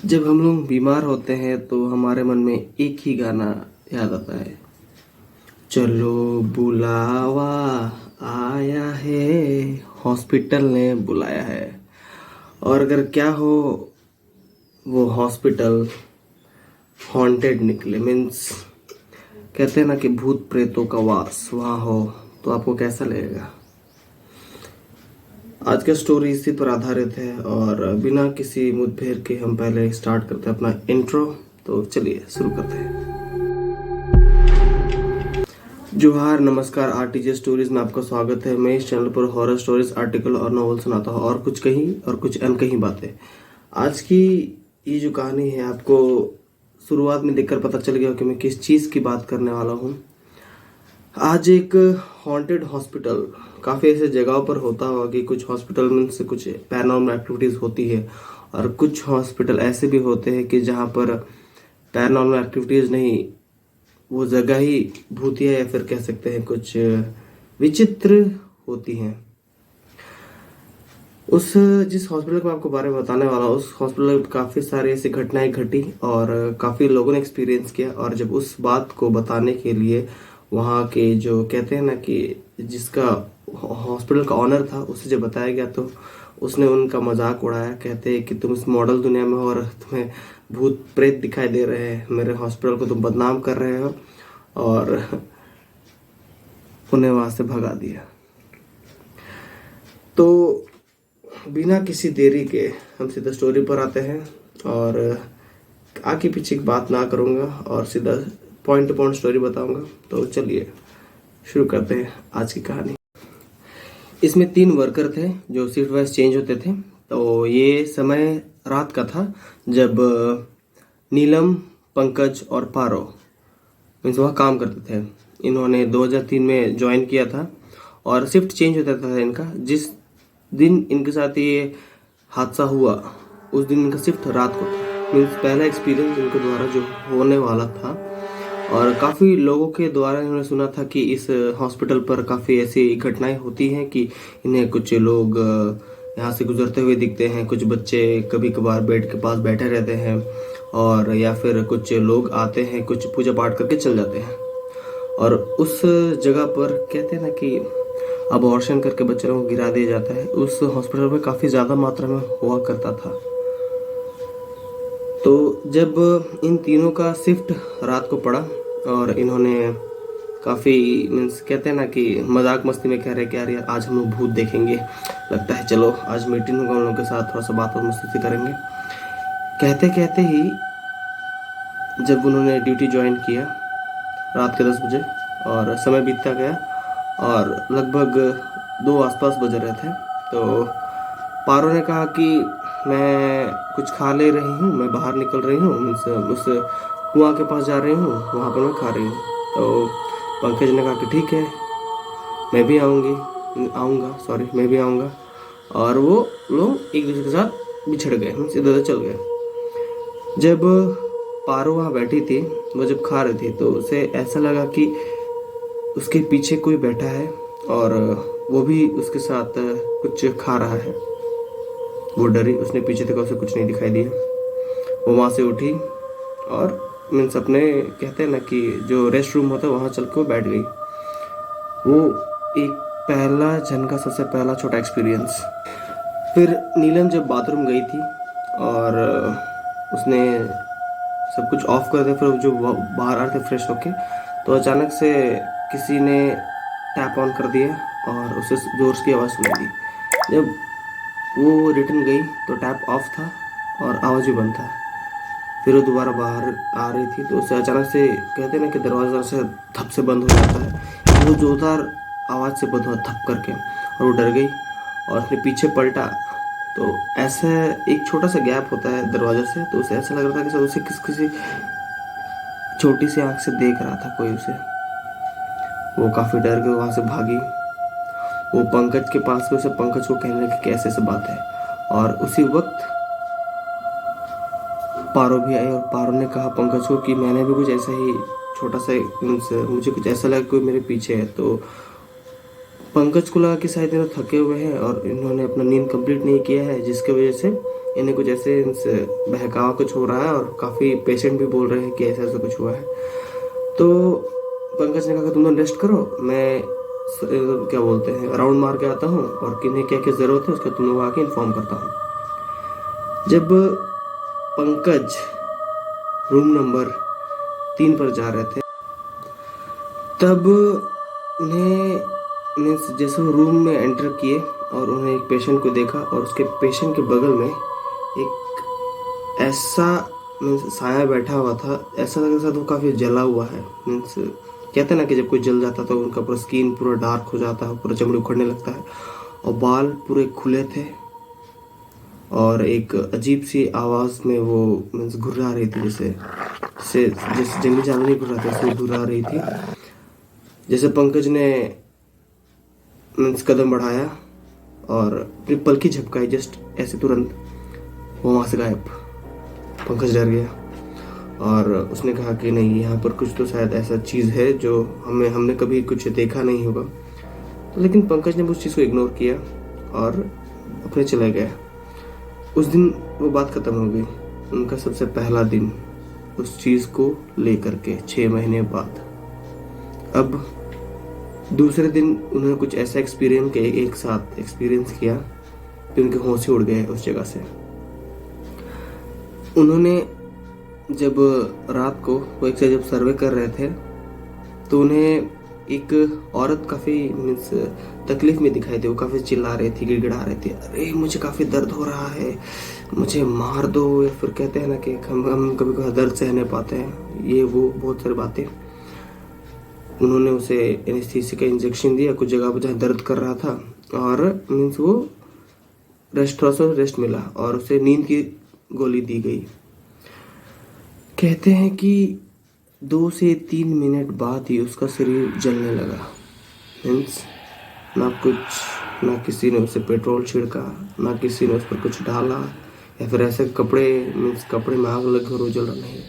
जब हम लोग बीमार होते हैं तो हमारे मन में एक ही गाना याद आता है। चलो बुलावा आया है, हॉस्पिटल ने बुलाया है। और अगर क्या हो, वो हॉस्पिटल हॉन्टेड निकले, मीन्स कहते हैं ना कि भूत प्रेतों का वास वहाँ हो, तो आपको कैसा लगेगा। आज का स्टोरी इसी पर आधारित है और बिना किसी मुठभेड़ के हम पहले स्टार्ट करते हैं अपना इंट्रो। तो चलिए शुरू करते हैं। जोहार, नमस्कार। आरटीजे स्टोरीज में आपका स्वागत है। मैं इस चैनल पर हॉरर स्टोरीज, आर्टिकल और नॉवल सुनाता हूँ, और कुछ कहीं और कुछ अनकही बातें। आज की ये जो कहानी है, आपको शुरुआत में देखकर पता चल गया कि मैं किस चीज़ की बात करने वाला हूँ। आज एक हॉन्टेड हॉस्पिटल, काफ़ी ऐसे जगहों पर होता होगा कि कुछ हॉस्पिटल में से कुछ पैरानॉर्मल एक्टिविटीज़ होती है, और कुछ हॉस्पिटल ऐसे भी होते हैं कि जहाँ पर पैरानॉर्मल एक्टिविटीज़ नहीं, वो जगह ही भूतिया या फिर कह सकते हैं कुछ विचित्र होती हैं। उस जिस हॉस्पिटल को आपको बारे में बताने वाला हूँ, उस हॉस्पिटल में काफ़ी सारी ऐसी घटनाएं घटी और काफ़ी लोगों ने एक्सपीरियंस किया। और जब उस बात को बताने के लिए वहाँ के जो कहते हैं ना कि जिसका हॉस्पिटल का ऑनर था, उसे जब बताया गया तो उसने उनका मजाक उड़ाया। कहते हैं कि तुम इस मॉडल दुनिया में हो और तुम्हें भूत प्रेत दिखाई दे रहे हैं, मेरे हॉस्पिटल को तुम बदनाम कर रहे हो, और उन्हें वहाँ से भगा दिया। तो बिना किसी देरी के हम सीधा स्टोरी पर आते हैं, और आगे पीछे की बात ना करूँगा और सीधा पॉइंट टू पॉइंट स्टोरी बताऊंगा। तो चलिए शुरू करते हैं आज की कहानी। इसमें 3 वर्कर थे जो शिफ्ट वाइज चेंज होते थे। तो ये समय रात का था जब नीलम, पंकज और पारो मीन्स वहाँ काम करते थे। इन्होंने 2003 में ज्वाइन किया था और शिफ्ट चेंज होता था इनका। जिस दिन इनके साथ ये हादसा हुआ, उस दिन इनका शिफ्ट रात को था। मीन्स पहला एक्सपीरियंस इनके द्वारा जो होने वाला था, और काफ़ी लोगों के द्वारा इन्होंने सुना था कि इस हॉस्पिटल पर काफ़ी ऐसी घटनाएं होती हैं कि इन्हें कुछ लोग यहाँ से गुजरते हुए दिखते हैं, कुछ बच्चे कभी कभार बेड के पास बैठे रहते हैं, और या फिर कुछ लोग आते हैं, कुछ पूजा पाठ करके चल जाते हैं। और उस जगह पर कहते हैं ना कि अबॉर्शन करके बच्चों को गिरा दिया जाता है। उस हॉस्पिटल में काफ़ी ज़्यादा मात्रा में हुआ करता था। तो जब इन तीनों का शिफ्ट रात को पड़ा और इन्होंने काफ़ी मीन्स कहते हैं ना कि मजाक मस्ती में कह रहे कि यार आज हम लोग भूत देखेंगे, लगता है चलो आज मीटिंग होगा, उन लोगों के साथ थोड़ा सा बात और मस्ती करेंगे। कहते कहते ही जब उन्होंने ड्यूटी ज्वाइन किया रात के 10 बजे, और समय बीतता गया और लगभग 2 आसपास बज रहे थे, तो पारो ने कहा कि मैं कुछ खा ले रही हूँ, मैं बाहर निकल रही हूँ, मीन्स उस कुआं के पास जा रही हूँ, वहाँ पर मैं खा रही हूँ। तो पंकज ने कहा कि ठीक है, मैं भी आऊँगा, मैं भी आऊँगा। और वो लोग एक दूसरे के साथ बिछड़ गए, मीन्स इधर उधर चल गए। जब पारो वहाँ बैठी थी, वो जब खा रही थी, तो उसे ऐसा लगा कि उसके पीछे कोई बैठा है और वो भी उसके साथ कुछ खा रहा है। वो डरी, उसने पीछे देखा, उसे कुछ नहीं दिखाई दिया। वो वहाँ से उठी और मीन्स अपने कहते हैं ना कि जो रेस्ट रूम होता है वहाँ चल के वो बैठ गई। वो एक पहला जन का सबसे पहला छोटा एक्सपीरियंस। फिर नीलम जब बाथरूम गई थी और उसने सब कुछ ऑफ कर दिया, फिर जो बाहर आ रहे थे फ्रेश होके, तो अचानक से किसी ने टैप ऑन कर दिया और उसे जोर की आवाज़ सुनाई दी। जब वो रिटर्न गई तो टैप ऑफ था और आवाज़ भी बंद था। फिर वो दोबारा बाहर आ रही थी, तो उसे अचानक से कहते हैं ना कि दरवाज़ा से धप से बंद हो जाता है, वो जोरदार आवाज़ से बंद हुआ धप करके, और वो डर गई और उसने पीछे पलटा। तो ऐसे एक छोटा सा गैप होता है दरवाजे से, तो उसे ऐसा लग रहा था कि उसे किसी छोटी सी आंख से देख रहा था कोई उसे। वो काफ़ी डर के वहाँ से भागी। वो पंकज के पास गई, उसे पंकज को कहने लगी कि ऐसे ऐसे बात है। और उसी वक्त पारो भी आई, और पारो ने कहा पंकज को कि मैंने भी कुछ ऐसा ही छोटा सा मुझे कुछ ऐसा लगा कोई मेरे पीछे है। तो पंकज को लगा कि शायद ये थके हुए हैं और इन्होंने अपना नींद कंप्लीट नहीं किया है, जिसकी वजह से इन्हें कुछ ऐसे इनसे बहकावा कुछ हो रहा है और काफ़ी पेशेंट भी बोल रहे हैं कि ऐसा ऐसा कुछ हुआ है। तो पंकज ने कहा कि तुम लोग रेस्ट करो, मैं क्या बोलते हैं राउंड मार के आता हूँ और किन्हें क्या क्या ज़रूरत है उसका तुम लोग आके इन्फॉर्म करता हूँ। जब पंकज रूम नंबर 3 पर जा रहे थे, तब उन्हें मीन्स जैसे वो रूम में एंटर किए और उन्हें एक पेशेंट को देखा और उसके पेशेंट के बगल में एक ऐसा मीन्स साया बैठा हुआ था, ऐसा लग रहा था वो काफ़ी जला हुआ है। मीन्स कहते हैं ना कि जब कोई जल जाता है तो उनका पूरा स्किन पूरा डार्क हो जाता है, पूरा चमड़ी उखड़ने लगता है और बाल पूरे खुले थे और एक अजीब सी आवाज़ में वो मीन्स घुर्रा रही थी, जैसे जंगली जानवर नहीं घुर्राते वैसे घुर्रा रही थी। जैसे पंकज ने मीन्स कदम बढ़ाया और अपनी पलकी झपकाई, जस्ट ऐसे तुरंत वो वहाँ से गायब। पंकज डर गया और उसने कहा कि नहीं, यहाँ पर कुछ तो शायद ऐसा चीज़ है जो हमने कभी कुछ देखा नहीं होगा। तो लेकिन पंकज ने उस चीज़ को इग्नोर किया और अपने चले गए। उस दिन वो बात खत्म हो गई, उनका सबसे पहला दिन उस चीज़ को लेकर के 6 महीने बाद। अब दूसरे दिन उन्होंने कुछ ऐसा एक साथ एक्सपीरियंस किया कि उनके होश ही उड़ गए उस जगह से। उन्होंने जब रात को वो एक से जब सर्वे कर रहे थे तो उन्हें एक औरत काफ़ी मीन्स तकलीफ में दिखाई दी। वो काफ़ी चिल्ला रही थी, गिड़गिड़ा रही थी, अरे मुझे काफ़ी दर्द हो रहा है, मुझे मार दो, या फिर कहते हैं ना कि हम कभी कभी दर्द सह नहीं पाते हैं, ये वो बहुत सारी बातें। उन्होंने उसे एनेस्थीसिया का इंजेक्शन दिया कुछ जगह पर जहाँ दर्द कर रहा था और मीन्स वो थोड़ा सा रेस्ट मिला और उसे नींद की गोली दी गई। कहते हैं कि 2 से 3 मिनट बाद ही उसका शरीर जलने लगा। मीन्स ना किसी ने उसे पेट्रोल छिड़का, ना किसी ने उस पर कुछ डाला या फिर ऐसे कपड़े मीन्स कपड़े में आग लग कर जल रहा, नहीं,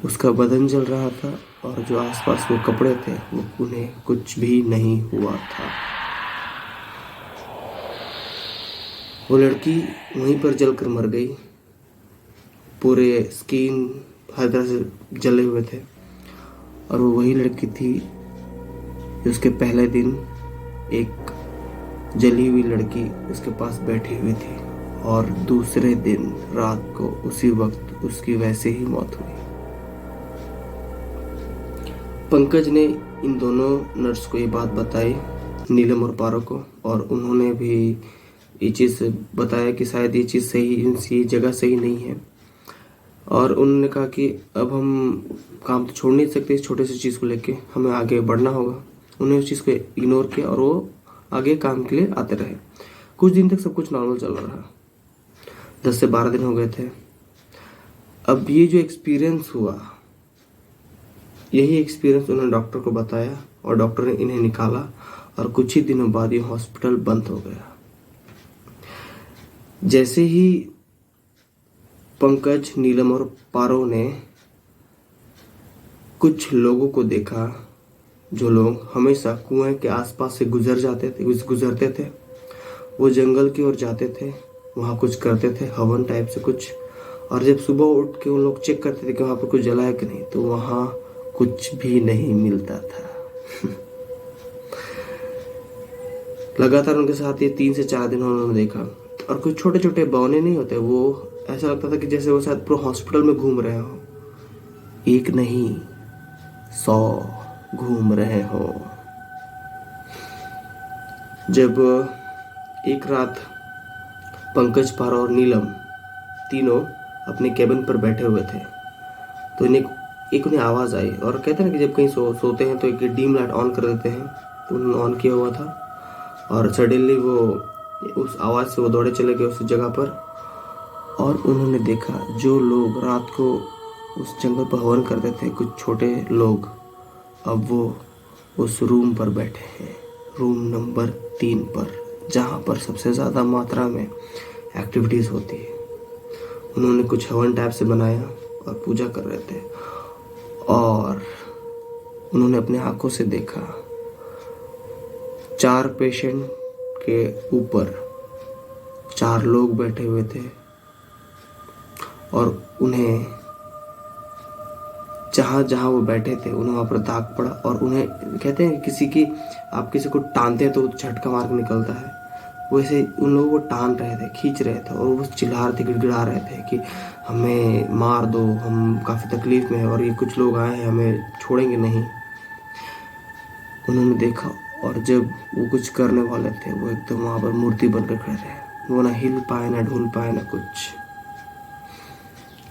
उसका बदन जल रहा था और जो आसपास वो कपड़े थे वो उन्हें कुछ भी नहीं हुआ था। वो लड़की वहीं पर जलकर मर गई, पूरे स्किन हर तरह से जले हुए थे और वो वही लड़की थी जो उसके पहले दिन एक जली हुई लड़की उसके पास बैठी हुई थी और दूसरे दिन रात को उसी वक्त उसकी वैसे ही मौत हुई। पंकज ने इन दोनों नर्स को ये बात बताई, नीलम और पारो को, और उन्होंने भी ये चीज़ बताया कि शायद ये चीज़ ये जगह सही नहीं है और उन्होंने कहा कि अब हम काम तो छोड़ नहीं सकते इस छोटे से चीज़ को लेके, हमें आगे बढ़ना होगा। उन्होंने उस चीज़ को इग्नोर किया और वो आगे काम के लिए आते रहे। कुछ दिन तक सब कुछ नॉर्मल चल रहा, 10 से 12 दिन हो गए थे। अब ये जो एक्सपीरियंस हुआ, यही एक्सपीरियंस उन्होंने डॉक्टर को बताया और डॉक्टर ने इन्हें निकाला और कुछ ही दिनों बाद ये हॉस्पिटल बंद हो गया। जैसे ही पंकज, नीलम और पारो ने कुछ लोगों को देखा, जो लोग हमेशा कुएं के आसपास से गुजरते थे, वो जंगल की ओर जाते थे, वहाँ कुछ करते थे हवन टाइप से कुछ, और जब सुबह उठ के वो लोग चेक करते थे कि वहाँ पर कुछ जला है कि नहीं, तो वहाँ कुछ भी नहीं मिलता था। लगातार उनके साथ ये 3 से 4 दिन उन्होंने देखा और कुछ छोटे छोटे बौने नहीं होते, वो ऐसा लगता था कि जैसे वो शायद पूरा हॉस्पिटल में घूम रहे हो, एक नहीं 100 घूम रहे हो। जब एक रात पंकज, पारो और नीलम तीनों अपने केबिन पर बैठे हुए थे तो उन्हें आवाज़ आई, और कहते हैं ना कि जब कहीं सोते हैं तो एक डीम लाइट ऑन कर देते हैं, तो उन्होंने ऑन किया हुआ था और सडनली वो उस आवाज़ से वो दौड़े चले गए उस जगह पर और उन्होंने देखा जो लोग रात को उस जंगल पर हवन करते थे, कुछ छोटे लोग, अब वो उस रूम पर बैठे हैं, रूम नंबर 3 पर, जहाँ पर सबसे ज़्यादा मात्रा में एक्टिविटीज़ होती है। उन्होंने कुछ हवन टाइप से बनाया और पूजा कर रहे थे और उन्होंने अपने आंखों से देखा 4 पेशेंट के ऊपर 4 लोग बैठे हुए थे और उन्हें जहाँ जहाँ वो बैठे थे उन्हें वहाँ पर दाग पड़ा। और उन्हें कहते हैं किसी की आप किसी को टानते हैं तो झटका मार के निकलता है, वैसे उन लोगों को टान रहे थे, खींच रहे थे और वो चिल्ला रहे थे, गिड़गिड़ा रहे थे कि हमें मार दो, हम काफ़ी तकलीफ में हैं और ये कुछ लोग आए हैं, हमें छोड़ेंगे नहीं। उन्होंने देखा और जब वो कुछ करने वाले थे वो एकदम वहाँ पर मूर्ति बनकर खड़े रहे। वो ना हिल पाए, ना ढूल पाए, ना कुछ।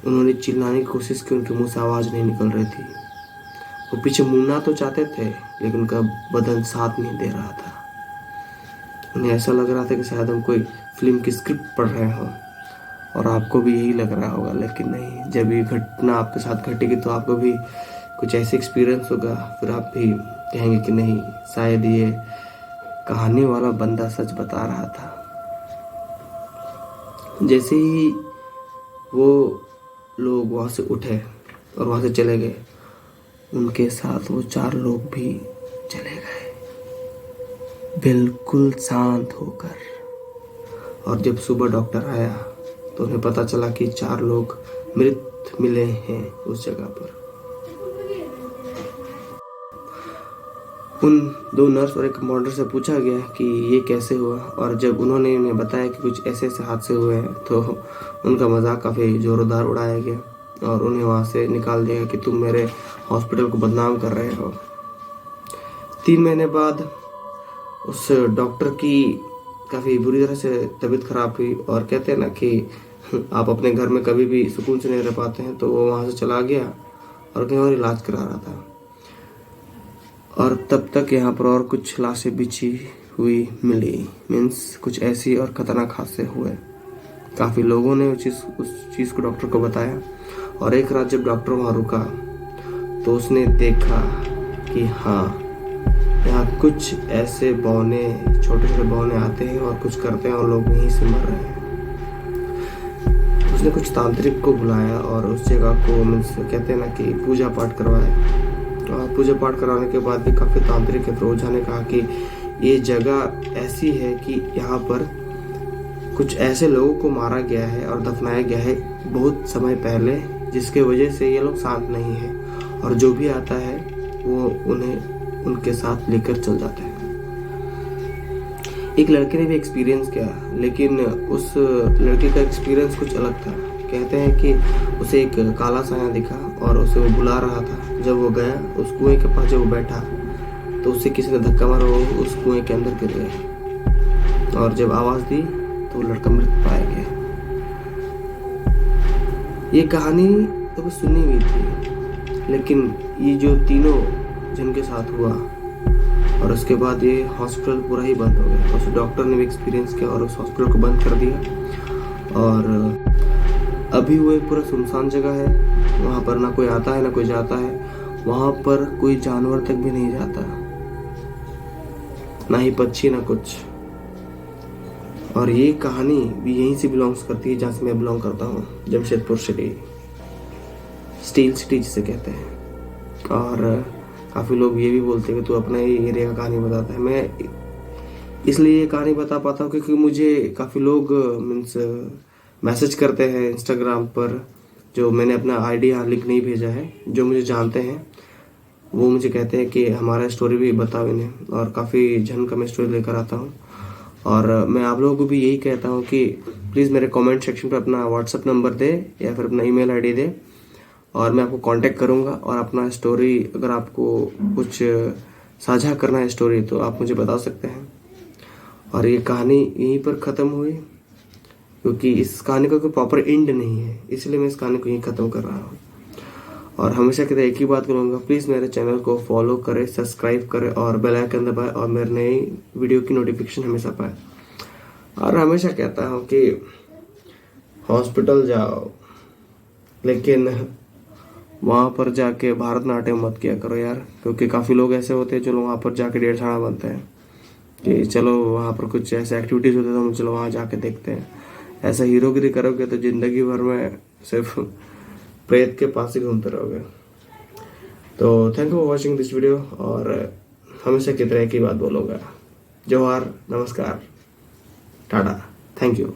उन्होंने चिल्लाने की कोशिश की, उनके मुंह से आवाज़ नहीं निकल रही थी। वो पीछे मुड़ना तो चाहते थे लेकिन उनका बदन साथ नहीं दे रहा था। उन्हें ऐसा लग रहा था कि शायद हम कोई फिल्म की स्क्रिप्ट पढ़ रहे हों और आपको भी यही लग रहा होगा, लेकिन नहीं। जब ये घटना आपके साथ घटेगी तो आपको भी कुछ ऐसे एक्सपीरियंस होगा, फिर आप भी कहेंगे कि नहीं, शायद ये कहानी वाला बंदा सच बता रहा था। जैसे ही वो लोग वहाँ से उठे और वहाँ से चले गए, उनके साथ वो 4 लोग भी चले गए, बिल्कुल शांत होकर। और जब सुबह डॉक्टर आया तो उन्हें पता चला कि 4 लोग मृत मिले हैं उस जगह पर। उन 2 नर्स और एक कंपाउंडर से पूछा गया कि ये कैसे हुआ, और जब उन्होंने उन्हें बताया कि कुछ ऐसे ऐसे हादसे हुए हैं तो उनका मजाक काफ़ी ज़ोरदार उड़ाया गया और उन्हें वहाँ से निकाल दिया कि तुम मेरे हॉस्पिटल को बदनाम कर रहे हो। 3 महीने बाद उस डॉक्टर की काफ़ी बुरी तरह से तबीयत खराब हुई और कहते हैं ना कि आप अपने घर में कभी भी सुकून से नहीं रह पाते हैं, तो वो वहाँ से चला गया और कहीं और इलाज करा रहा था। और तब तक यहाँ पर और कुछ लाशें बिछी हुई मिली, मीन्स कुछ ऐसी और ख़तरनाक हादसे हुए। काफ़ी लोगों ने उस चीज़ को डॉक्टर को बताया और एक रात जब डॉक्टर वहाँ रुका तो उसने देखा कि हाँ, यहाँ कुछ ऐसे बौने, छोटे छोटे बौने आते हैं और कुछ करते हैं और लोग यहीं से मर रहे हैं। उसने कुछ तांत्रिक को बुलाया और उस जगह को मीन्स कहते हैं ना कि पूजा पाठ करवाया। और पूजा पाठ कराने के बाद भी काफ़ी तांत्रिक है, फिर ओझा ने कहा कि ये जगह ऐसी है कि यहाँ पर कुछ ऐसे लोगों को मारा गया है और दफनाया गया है बहुत समय पहले, जिसके वजह से ये लोग शांत नहीं है और जो भी आता है वो उन्हें उनके साथ लेकर चल जाते हैं। एक लड़के ने भी एक्सपीरियंस किया, लेकिन उस लड़के का एक्सपीरियंस कुछ अलग था। कहते हैं कि उसे एक काला साया दिखा और उसे वो बुला रहा था। जब वो गया उस कुएं के पास, जब वो बैठा तो उसे किसी ने धक्का मारा, वो उस कुएं के अंदर गिर गया और जब आवाज़ दी तो वो लड़का मृत पाया गया। ये कहानी तो सुनी हुई थी, लेकिन ये जो तीनों जिनके साथ हुआ और उसके बाद ये हॉस्पिटल पूरा ही बंद हो गया। उस डॉक्टर ने भी एक्सपीरियंस किया और उस हॉस्पिटल को बंद कर दिया और अभी वो एक पूरा सुनसान जगह है। वहाँ पर ना कोई आता है ना कोई जाता है, वहाँ पर कोई जानवर तक भी नहीं जाता, ना ही पक्षी ना कुछ। और ये कहानी भी यहीं से बिलोंग्स करती है जहाँ से मैं बिलोंग करता हूँ, जमशेदपुर सिटी, स्टील सिटी जिसे कहते हैं। और काफ़ी लोग ये भी बोलते हैं कि तू अपना ही एरिया का कहानी बताता है। मैं इसलिए ये कहानी बता पाता हूँ क्योंकि मुझे काफ़ी लोग मीन्स मैसेज करते हैं इंस्टाग्राम पर, जो मैंने अपना आईडी यहाँ लिंक नहीं भेजा है, जो मुझे जानते हैं वो मुझे कहते हैं कि हमारा स्टोरी भी बताओ इन्हें। और काफ़ी जन का मैं स्टोरी लेकर आता हूँ और मैं आप लोगों को भी यही कहता हूँ कि प्लीज़ मेरे कमेंट सेक्शन पर अपना व्हाट्सअप नंबर दे या फिर अपना ईमेल आईडी दे और मैं आपको कांटेक्ट करूँगा। और अपना स्टोरी, अगर आपको कुछ साझा करना है स्टोरी, तो आप मुझे बता सकते हैं। और ये कहानी यहीं पर ख़त्म हुई क्योंकि इस कहानी का कोई प्रॉपर एंड नहीं है, इसलिए मैं इस कहानी को यहीं ख़त्म कर रहा हूँ। और हमेशा कहते एक ही बात करूँगा, प्लीज़ मेरे चैनल को फॉलो करें, सब्सक्राइब करें और बेल आइकन दबाएं और मेरे नई वीडियो की नोटिफिकेशन हमेशा पाएं। और हमेशा कहता हूँ कि हॉस्पिटल जाओ, लेकिन वहाँ पर जाके भरतनाट्यम मत किया करो यार, क्योंकि काफ़ी लोग ऐसे होते हैं जो वहाँ पर जाके 1.5 साल बनते हैं कि चलो वहाँ पर कुछ ऐसे एक्टिविटीज़ होते हैं तो हम चलो वहाँ जाके देखते हैं। ऐसा हीरोगिरी करोगे तो ज़िंदगी भर में सिर्फ प्रेत के पास ही घूमते रहोगे। तो thank you for watching this video और हमेशा की तरह की बात बोलूँगा, जोहार, नमस्कार, टाटा, थैंक यू।